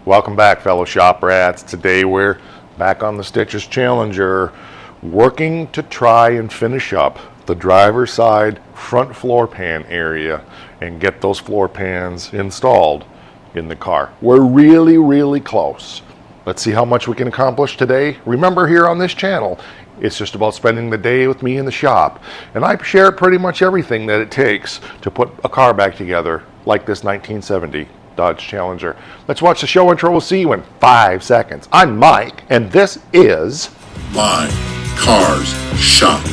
Welcome back, fellow shop rats. Today we're back on the Stitches Challenger, working to try and finish up the driver's side front floor pan area and get those floor pans installed in the car. We're really close. Let's see how much we can accomplish today. Remember, here on this channel, it's just about spending the day with me in the shop, and I share pretty much everything that it takes to put a car back together like this 1970 Dodge Challenger. Let's watch the show intro. We'll see you in 5 seconds. I'm Mike, and this is My Cars Shop.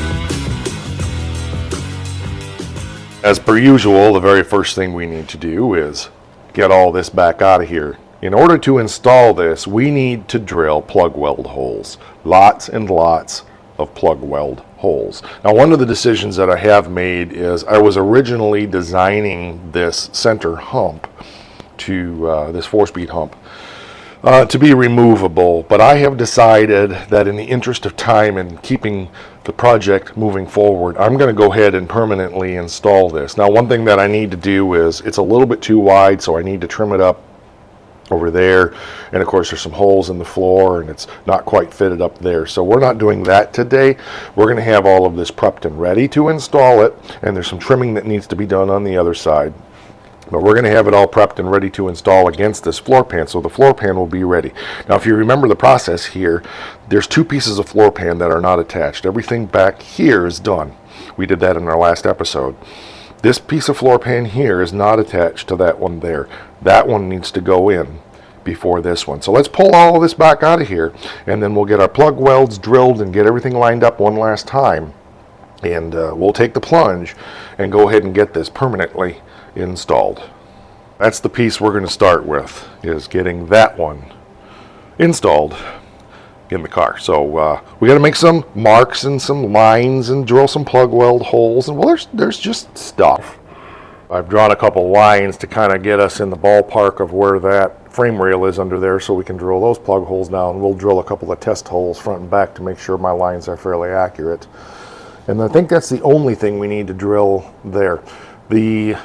As per usual, the very first thing we need to do is get all this back out of here. In order to install this, we need to drill plug weld holes. Lots and lots of plug weld holes. Now, one of the decisions that I have made is I was originally designing this center hump to this 4-speed hump to be removable, but I have decided that in the interest of time and keeping the project moving forward, I'm going to go ahead and permanently install this. Now, one thing that I need to do is it's a little bit too wide, so I need to trim it up over there, and of course there's some holes in the floor and it's not quite fitted up there, so we're not doing that today. We're going to have all of this prepped and ready to install it, and there's some trimming that needs to be done on the other side. But we're going to have it all prepped and ready to install against this floor pan, so the floor pan will be ready. Now, if you remember the process here, there's 2 pieces of floor pan that are not attached. Everything back here is done. We did that in our last episode. This piece of floor pan here is not attached to that one there. That one needs to go in before this one. So let's pull all of this back out of here, and then we'll get our plug welds drilled and get everything lined up one last time. And we'll take the plunge and go ahead and get this permanently installed. That's the piece we're going to start with, is getting that one installed in the car. So we got to make some marks and some lines and drill some plug weld holes, and well, there's just stuff. I've drawn a couple lines to kind of get us in the ballpark of where that frame rail is under there, so we can drill those plug holes down. We'll drill a couple of test holes front and back to make sure my lines are fairly accurate. And I think that's the only thing we need to drill there. The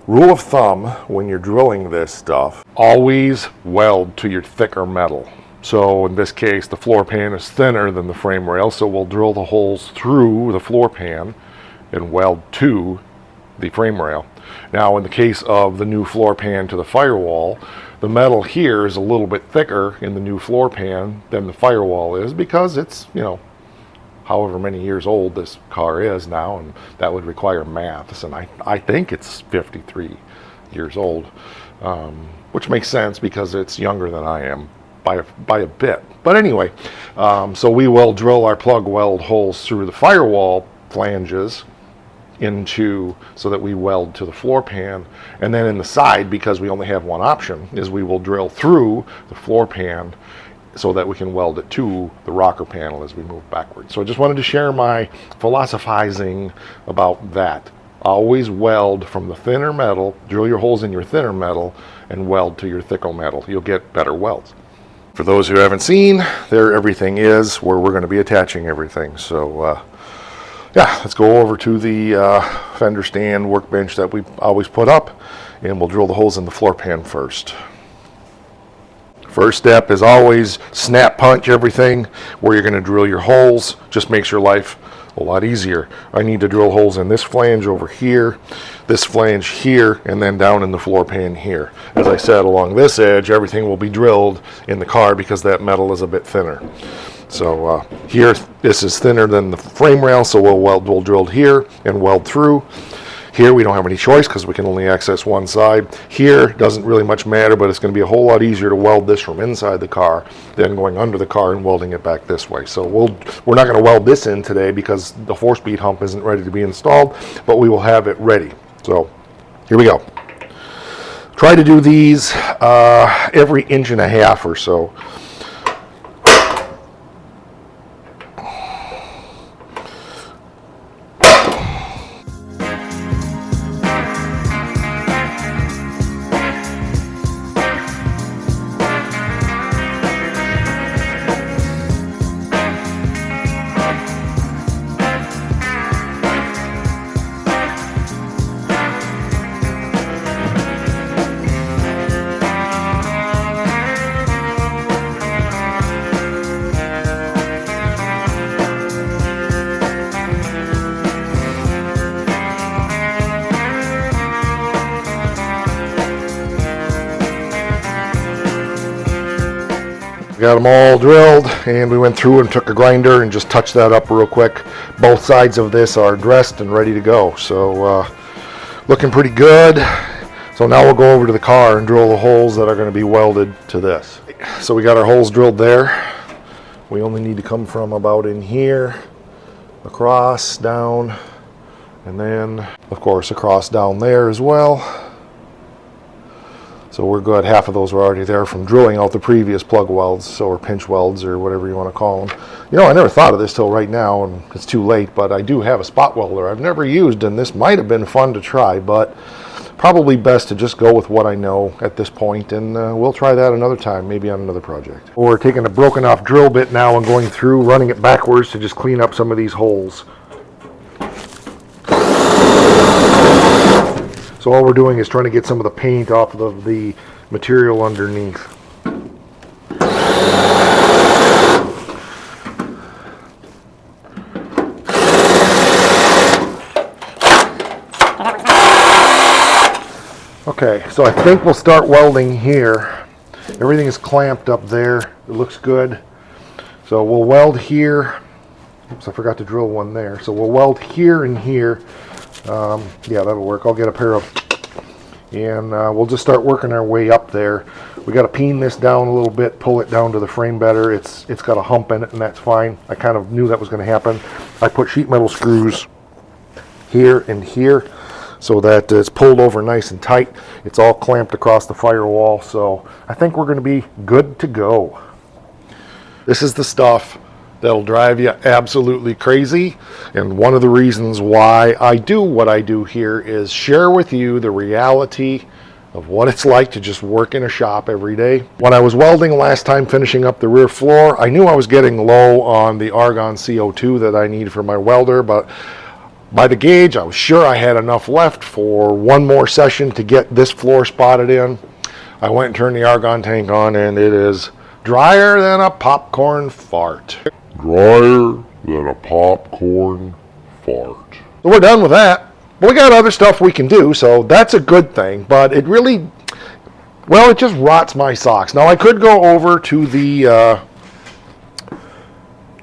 rule of thumb when you're drilling this stuff, always weld to your thicker metal. So in this case, the floor pan is thinner than the frame rail, so we'll drill the holes through the floor pan and weld to the frame rail. Now, in the case of the new floor pan to the firewall, the metal here is a little bit thicker in the new floor pan than the firewall is, because it's, you know, however many years old this car is now, and that would require maths, and I think it's 53 years old, which makes sense because it's younger than I am by a bit. But anyway, so we will drill our plug weld holes through the firewall flanges into, so that we weld to the floor pan, and then in the side, because we only have one option, is we will drill through the floor pan so that we can weld it to the rocker panel as we move backwards. So I just wanted to share my philosophizing about that. Always weld from the thinner metal, drill your holes in your thinner metal, and weld to your thicker metal. You'll get better welds. For those who haven't seen, there everything is, where we're going to be attaching everything. So yeah, let's go over to the fender stand workbench that we always put up, and we'll drill the holes in the floor pan first. First step is always snap punch everything where you're going to drill your holes. Just makes your life a lot easier. I need to drill holes in this flange over here, this flange here, and then down in the floor pan here. As I said, along this edge, everything will be drilled in the car because that metal is a bit thinner. So here, this is thinner than the frame rail, so we'll drill here and weld through. Here we don't have any choice because we can only access one side. Here doesn't really much matter, but it's going to be a whole lot easier to weld this from inside the car than going under the car and welding it back this way. So we're not going to weld this in today because the 4-speed hump isn't ready to be installed, but we will have it ready. So here we go. Try to do these every 1.5 inches or so. Got them all drilled, and we went through and took a grinder and just touched that up real quick. Both sides of this are dressed and ready to go, so looking pretty good. So now we'll go over to the car and drill the holes that are going to be welded to this. So we got our holes drilled there. We only need to come from about in here, across, down, and then of course across down there as well. So we're good. Half of those were already there from drilling out the previous plug welds, or pinch welds, or whatever you want to call them. You know, I never thought of this till right now, and it's too late, but I do have a spot welder I've never used, and this might have been fun to try, but probably best to just go with what I know at this point, and we'll try that another time, maybe on another project. We're taking a broken off drill bit now and going through, running it backwards to just clean up some of these holes. So all we're doing is trying to get some of the paint off of the material underneath. Okay, so I think we'll start welding here. Everything is clamped up there. It looks good. So we'll weld here. Oops, I forgot to drill one there. So we'll weld here and here. Yeah, that'll work. I'll get a pair of, and we'll just start working our way up there. We got to peen this down a little bit, pull it down to the frame better. It's got a hump in it, and that's fine. I kind of knew that was going to happen. I put sheet metal screws here and here so that it's pulled over nice and tight. It's all clamped across the firewall, so I think we're going to be good to go. This is the stuff that'll drive you absolutely crazy, and one of the reasons why I do what I do here is share with you the reality of what it's like to just work in a shop every day. When I was welding last time, finishing up the rear floor, I knew I was getting low on the argon CO2 that I need for my welder, but by the gauge I was sure I had enough left for one more session to get this floor spotted in. I went and turned the argon tank on, and it is drier than a popcorn fart. Drier than a popcorn fart. So we're done with that. But we got other stuff we can do, so that's a good thing. But it really, well, it just rots my socks. Now I could go over to the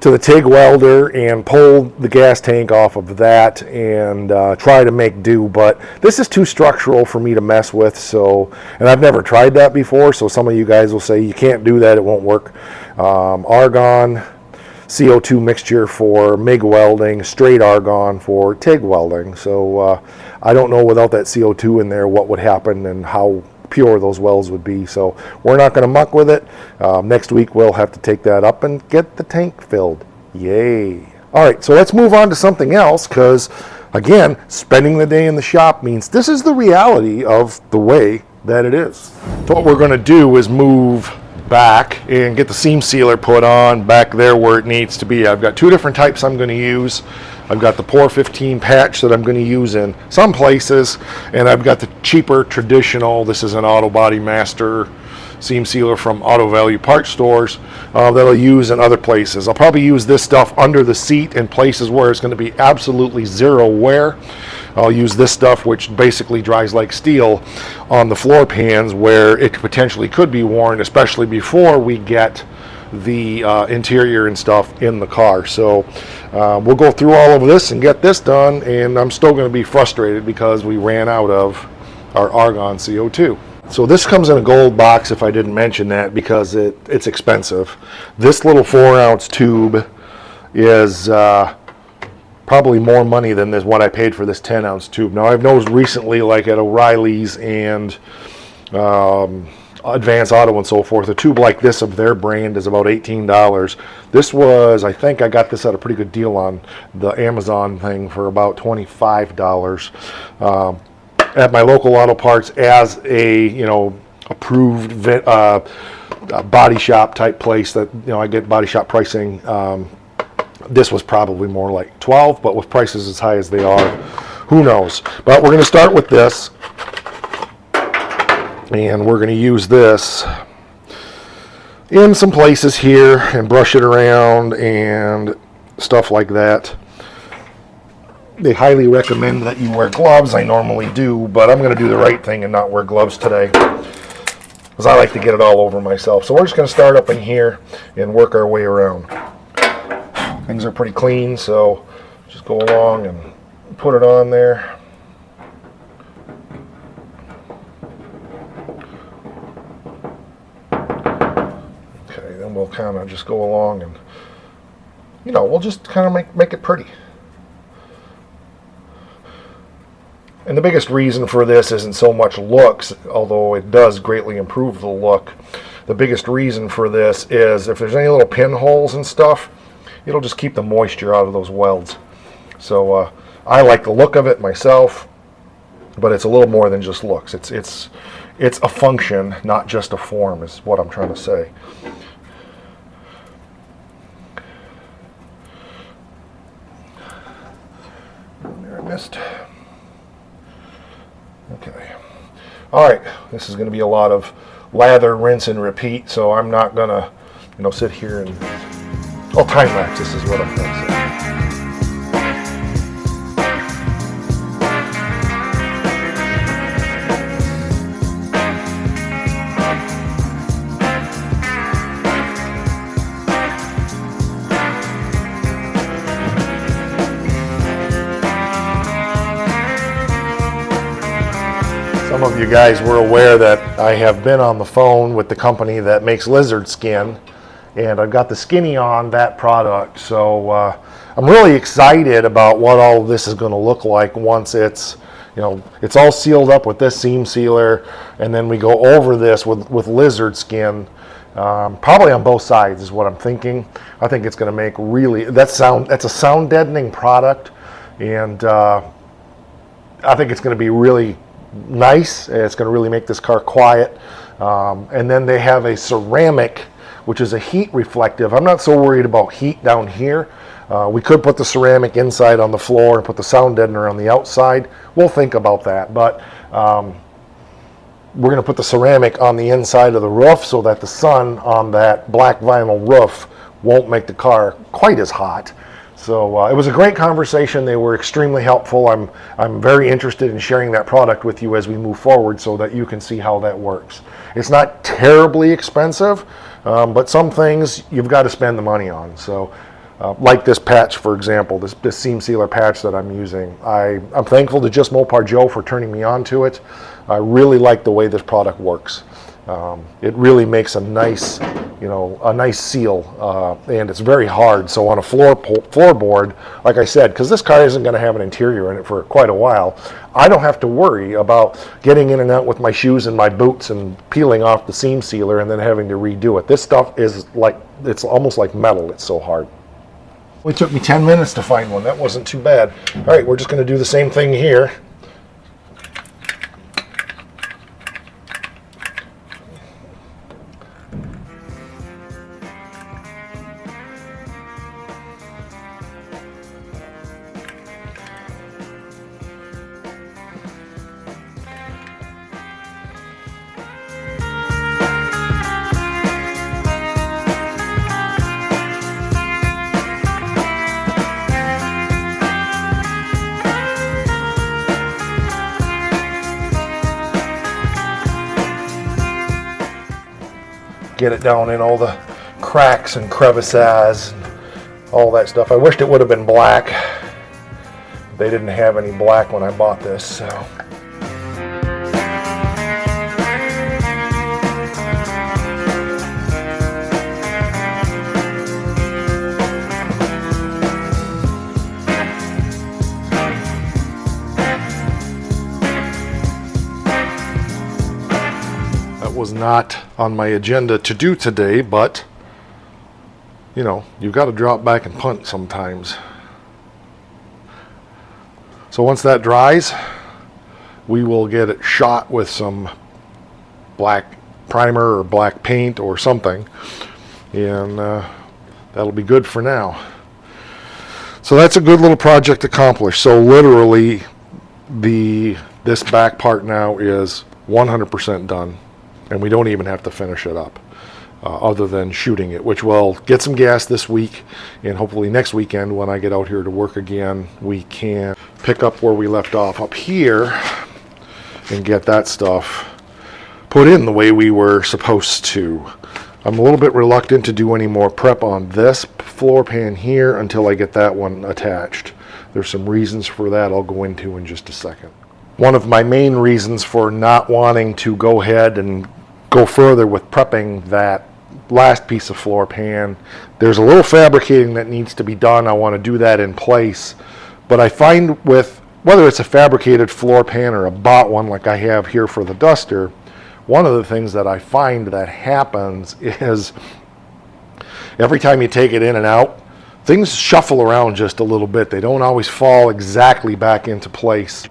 TIG welder and pull the gas tank off of that and try to make do, but this is too structural for me to mess with. So, and I've never tried that before, so some of you guys will say you can't do that, it won't work. Argon CO2 mixture for MIG welding, straight argon for TIG welding. So I don't know without that CO2 in there what would happen and how pure those welds would be. So we're not going to muck with it. Next week we'll have to take that up and get the tank filled. Yay. All right, so let's move on to something else, because again, spending the day in the shop means this is the reality of the way that it is. So what we're going to do is move back and get the seam sealer put on back there where it needs to be. I've got two different types I'm going to use. I've got the Pour 15 patch that I'm going to use in some places, and I've got the cheaper traditional, this is an Auto Body Master seam sealer from Auto Value Parts stores that I'll use in other places. I'll probably use this stuff under the seat in places where it's going to be absolutely zero wear. I'll use this stuff, which basically dries like steel, on the floor pans where it potentially could be worn, especially before we get the interior and stuff in the car. So we'll go through all of this and get this done, and I'm still going to be frustrated because we ran out of our argon CO2. So this comes in a gold box, if I didn't mention that, because it's expensive. This little 4-ounce tube is probably more money than this what I paid for this 10-ounce tube. Now I've noticed recently, like at O'Reilly's and Advance Auto and so forth, a tube like this of their brand is about $18. This was, I think I got this at a pretty good deal on the Amazon thing for about $25 at my local auto parts as a, you know, approved body shop type place that, you know, I get body shop pricing. This was probably more like 12, but with prices as high as they are, who knows. But we're going to start with this, and we're going to use this in some places here and brush it around and stuff like that. They highly recommend that you wear gloves. I normally do, but I'm going to do the right thing and not wear gloves today. because I like to get it all over myself. So we're just going to start up in here and work our way around. Things are pretty clean, so just go along and put it on there. Okay, then we'll kind of just go along and, you know, we'll just kind of make it pretty. And the biggest reason for this isn't so much looks, although it does greatly improve the look. The biggest reason for this is if there's any little pinholes and stuff, it'll just keep the moisture out of those welds. So I like the look of it myself, but it's a little more than just looks. It's a function, not just a form, is what I'm trying to say. There, I missed. Okay. All right. This is going to be a lot of lather, rinse, and repeat. So I'm not going to, you know, sit here and time lapse. This is what I'm going to say. Some of you guys were aware that I have been on the phone with the company that makes lizard skin, and I've got the skinny on that product. So I'm really excited about what all of this is going to look like once it's, you know, it's all sealed up with this seam sealer, and then we go over this with lizard skin, probably on both sides is what I'm thinking. I think it's going to make really, that's a sound deadening product, and I think it's going to be really nice. It's going to really make this car quiet. And then they have a ceramic, which is a heat reflective. I'm not so worried about heat down here. We could put the ceramic inside on the floor and put the sound deadener on the outside. We'll think about that. But we're going to put the ceramic on the inside of the roof so that the sun on that black vinyl roof won't make the car quite as hot. So it was a great conversation. They were extremely helpful. I'm very interested in sharing that product with you as we move forward so that you can see how that works. It's not terribly expensive, but some things you've got to spend the money on. So like this patch, for example, this seam sealer patch that I'm using, I'm thankful to Just Mopar Joe for turning me on to it. I really like the way this product works. It really makes a nice, you know, a nice seal, and it's very hard. So on a floorboard, like I said, because this car isn't going to have an interior in it for quite a while, I don't have to worry about getting in and out with my shoes and my boots and peeling off the seam sealer and then having to redo it. This stuff is like, it's almost like metal. It's so hard. It took me 10 minutes to find one. That wasn't too bad. All right, we're just going to do the same thing here. Get it down in all the cracks and crevices and all that stuff. I wished it would have been black. They didn't have any black when I bought this, so. Was not on my agenda to do today, but you know, you've got to drop back and punt sometimes. So once that dries, we will get it shot with some black primer or black paint or something, and that'll be good for now. So that's a good little project accomplished. So literally this back part now is 100% done. And we don't even have to finish it up other than shooting it, which will get some gas this week, and hopefully next weekend when I get out here to work again, we can pick up where we left off up here and get that stuff put in the way we were supposed to. I'm a little bit reluctant to do any more prep on this floor pan here until I get that one attached. There's some reasons for that I'll go into in just a second. One of my main reasons for not wanting to go ahead and go further with prepping that last piece of floor pan, there's a little fabricating that needs to be done. I want to do that in place. But I find with, whether it's a fabricated floor pan or a bought one like I have here for the duster, one of the things that I find that happens is every time you take it in and out, things shuffle around just a little bit. They don't always fall exactly back into place.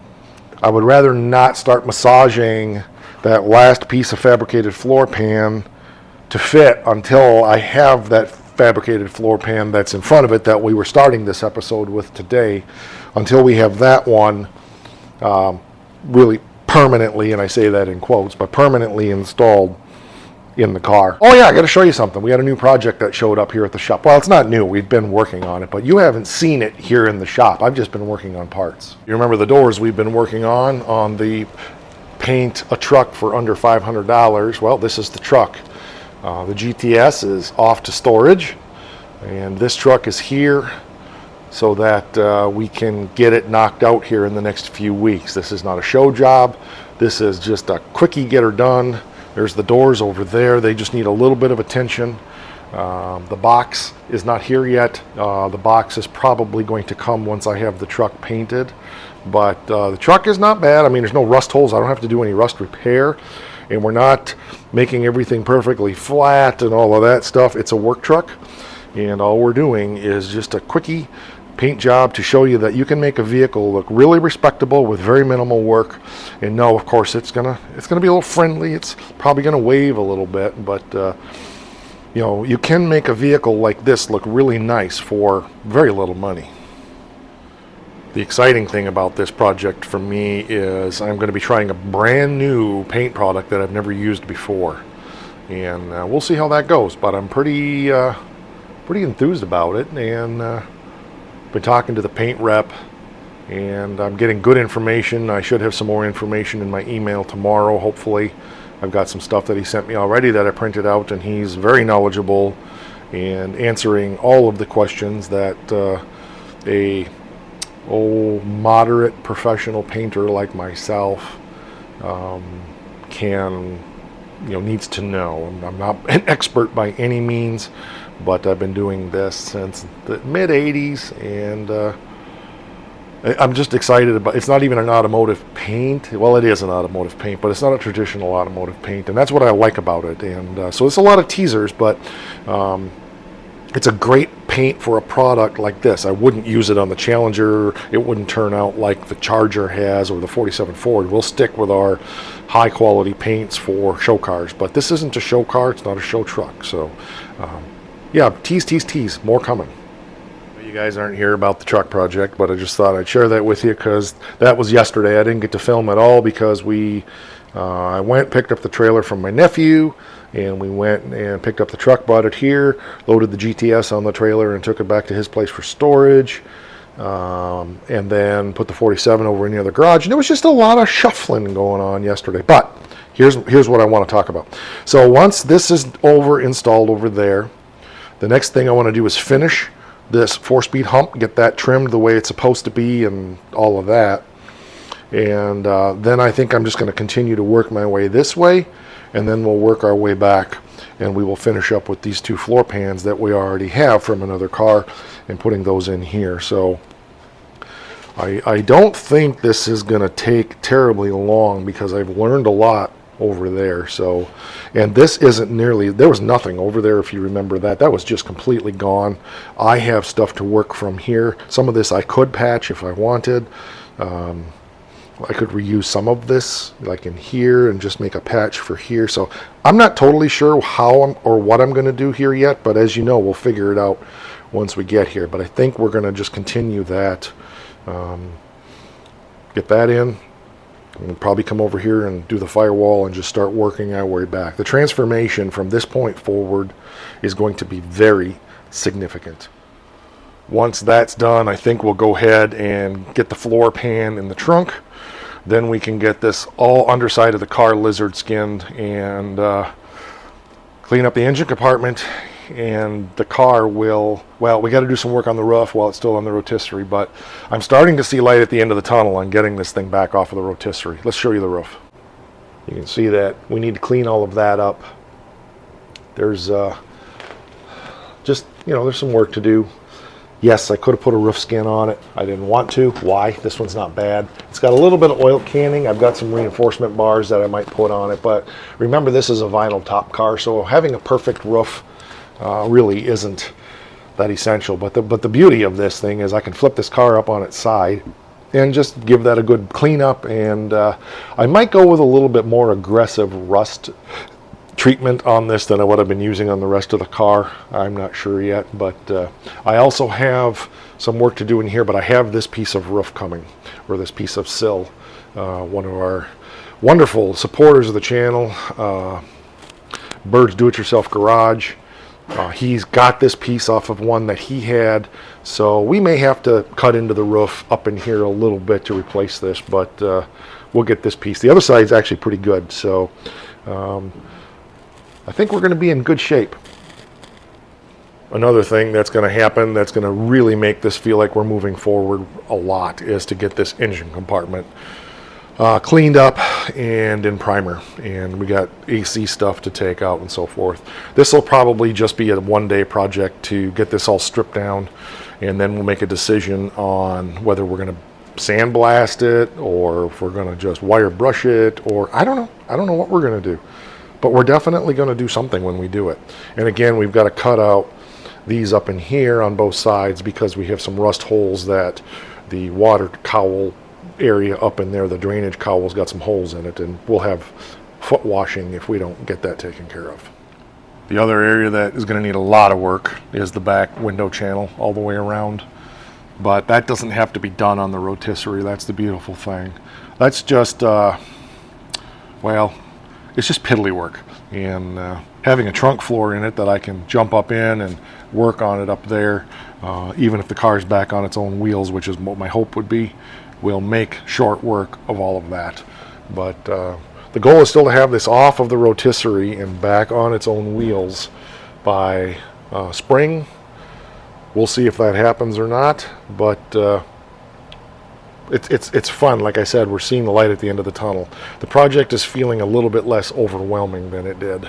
I would rather not start massaging that last piece of fabricated floor pan to fit until I have that fabricated floor pan that's in front of it that we were starting this episode with today, until we have that one really permanently, and I say that in quotes, but permanently installed in the car. Oh yeah, I got to show you something. We had a new project that showed up here at the shop. Well, it's not new. We've been working on it, but you haven't seen it here in the shop. I've just been working on parts. You remember the doors we've been working on the paint a truck for under $500. Well, this is the truck. The GTS is off to storage, and this truck is here so that we can get it knocked out here in the next few weeks. This is not a show job. This is just a quickie get her done. There's the doors over there. They just need a little bit of attention. The box is not here yet. The box is probably going to come once I have the truck painted. But the truck is not bad. I mean, there's no rust holes. I don't have to do any rust repair. And we're not making everything perfectly flat and all of that stuff. It's a work truck. And all we're doing is just a quickie paint job to show you that you can make a vehicle look really respectable with very minimal work. And no, of course, it's gonna be a little friendly. It's probably gonna wave a little bit, but you know, you can make a vehicle like this look really nice for very little money. The exciting thing about this project for me is I'm going to be trying a brand new paint product that I've never used before, and we'll see how that goes. But I'm pretty enthused about it, and been talking to the paint rep, and I'm getting good information. I should have some more information in my email tomorrow, hopefully. I've got some stuff that he sent me already that I printed out, and he's very knowledgeable and answering all of the questions that a moderate professional painter like myself needs to know. I'm not an expert by any means, but I've been doing this since the mid 80s, and I'm just excited about. It's not even an automotive paint. Well, it is an automotive paint, but it's not a traditional automotive paint, and that's what I like about it. And so it's a lot of teasers, but it's a great paint for a product like this. I wouldn't use it on the Challenger. It wouldn't turn out like the Charger has or the 47 Ford. We'll stick with our high quality paints for show cars, but this isn't a show car. It's not a show truck. So yeah, tease, more coming. You guys aren't here about the truck project, but I just thought I'd share that with you because that was yesterday. I didn't get to film at all because I went, picked up the trailer from my nephew, and we went and picked up the truck, brought it here, loaded the GTS on the trailer, and took it back to his place for storage, and then put the 47 over in the other garage. And there was just a lot of shuffling going on yesterday. But here's what I want to talk about. So once this is installed over there, the next thing I want to do is finish this 4-speed hump, get that trimmed the way it's supposed to be and all of that. And then I think I'm just going to continue to work my way this way, and then we'll work our way back, and we will finish up with these 2 floor pans that we already have from another car and putting those in here. So I don't think this is going to take terribly long because I've learned a lot over there. So, and this isn't nearly, there was nothing over there, if you remember that was just completely gone. I have stuff to work from here. Some of this I could patch if I wanted. I could reuse some of this like in here and just make a patch for here. So I'm not totally sure how or what I'm going to do here yet, but as you know, we'll figure it out once we get here. But I think we're going to just continue that, get that in. We'll probably come over here and do the firewall and just start working our way back. The transformation from this point forward is going to be very significant. Once that's done, I think we'll go ahead and get the floor pan in the trunk. then we can get this all underside of the car lizard skinned and clean up the engine compartment, and the car will, well, we got to do some work on the roof while it's still on the rotisserie, but I'm starting to see light at the end of the tunnel on getting this thing back off of the rotisserie. Let's show you the roof. You can see that we need to clean all of that up. There's just, you know, there's some work to do. Yes, I could have put a roof skin on it. I didn't want to. Why? This one's not bad. It's got a little bit of oil canning. I've got some reinforcement bars that I might put on it, but remember, this is a vinyl top car, so having a perfect roof really isn't that essential. But the beauty of this thing is I can flip this car up on its side and just give that a good cleanup, and I might go with a little bit more aggressive rust treatment on this than what I've been using on the rest of the car. I'm not sure yet, but I also have some work to do in here, but I have this piece of roof coming, or this piece of sill. One of our wonderful supporters of the channel, Bird's Do-It-Yourself Garage, he's got this piece off of one that he had, so we may have to cut into the roof up in here a little bit to replace this, but we'll get this piece. The other side is actually pretty good, so I think we're going to be in good shape. Another thing that's going to happen that's going to really make this feel like we're moving forward a lot is to get this engine compartment cleaned up and in primer, and we got AC stuff to take out and so forth. This will probably just be a one-day project to get this all stripped down, and then we'll make a decision on whether we're going to sandblast it or if we're going to just wire brush it, or I don't know what we're going to do. But we're definitely going to do something when we do it. And again, we've got to cut out these up in here on both sides because we have some rust holes that the water cowl area up in there, the drainage cowl's got some holes in it, and we'll have foot washing if we don't get that taken care of. The other area that is going to need a lot of work is the back window channel all the way around. But that doesn't have to be done on the rotisserie. That's the beautiful thing. That's just, well, it's just piddly work, and having a trunk floor in it that I can jump up in and work on it up there, even if the car's back on its own wheels, which is what my hope would be, will make short work of all of that. But the goal is still to have this off of the rotisserie and back on its own wheels by spring. We'll see if that happens or not, but it's fun. Like I said, we're seeing the light at the end of the tunnel. The project is feeling a little bit less overwhelming than it did.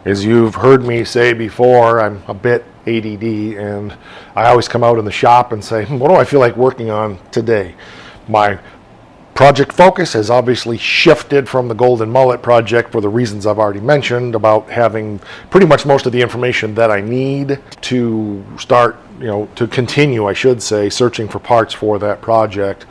As you've heard me say before, I'm a bit ADD, and I always come out in the shop and say, what do I feel like working on today? My project focus has obviously shifted from the Golden Mullet project for the reasons I've already mentioned about having pretty much most of the information that I need to start, you know, to continue, I should say, searching for parts for that project.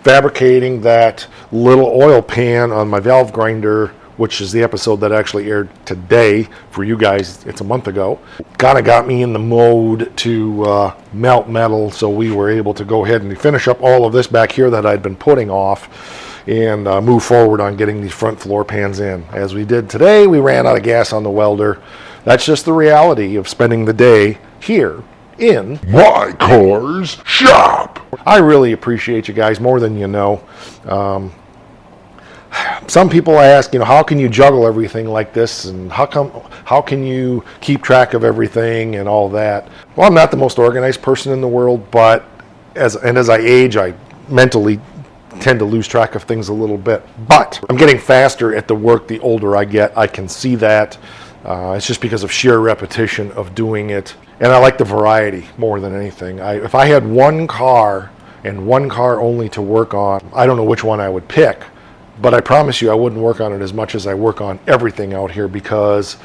Fabricating that little oil pan on my valve grinder, which is the episode that actually aired today. For you guys, it's a month ago. Kind of got me in the mode to melt metal, so we were able to go ahead and finish up all of this back here that I'd been putting off and move forward on getting these front floor pans in. As we did today, we ran out of gas on the welder. That's just the reality of spending the day here in My car's shop. I really appreciate you guys more than you know. Some people ask, you know, how can you juggle everything like this, and how can you keep track of everything and all that? Well, I'm not the most organized person in the world, but as I age, I mentally tend to lose track of things a little bit. But I'm getting faster at the work the older I get. I can see that. It's just because of sheer repetition of doing it. And I like the variety more than anything. If I had one car and one car only to work on, I don't know which one I would pick. But I promise you I wouldn't work on it as much as I work on everything out here, because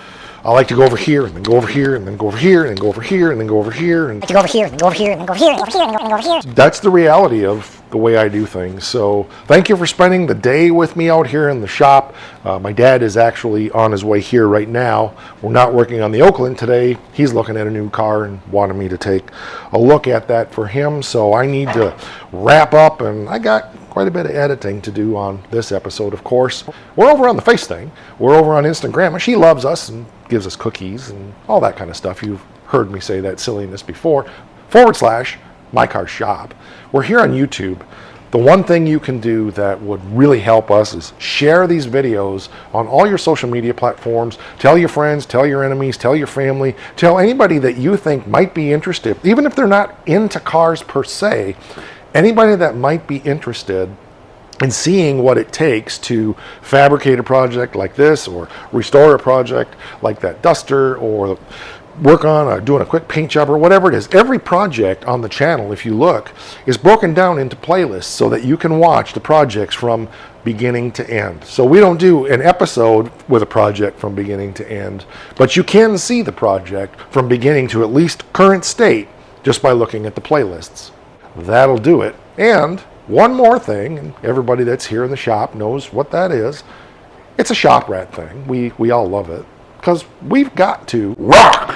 I like to go over here and then go over here and then go over here and then go over here and then go over here and to go over here and go over here and go over here and go over here and go over here. That's the reality of the way I do things. So thank you for spending the day with me out here in the shop. My dad is actually on his way here right now. We're not working on the Oakland today. He's looking at a new car and wanted me to take a look at that for him. So I need to wrap up, and I got quite a bit of editing to do on this episode, of course. We're over on the Face thing. We're over on Instagram. She loves us and gives us cookies and all that kind of stuff. You've heard me say that silliness before. / My Car Shop. We're here on YouTube. The one thing you can do that would really help us is share these videos on all your social media platforms. Tell your friends, tell your enemies, tell your family, tell anybody that you think might be interested, even if they're not into cars per se, anybody that might be interested in seeing what it takes to fabricate a project like this, or restore a project like that duster, or work on doing a quick paint job, or whatever it is. Every project on the channel, if you look, is broken down into playlists so that you can watch the projects from beginning to end. So we don't do an episode with a project from beginning to end, but you can see the project from beginning to at least current state just by looking at the playlists. That'll do it. And one more thing, and everybody that's here in the shop knows what that is. It's a shop rat thing. We all love it because we've got to Rock!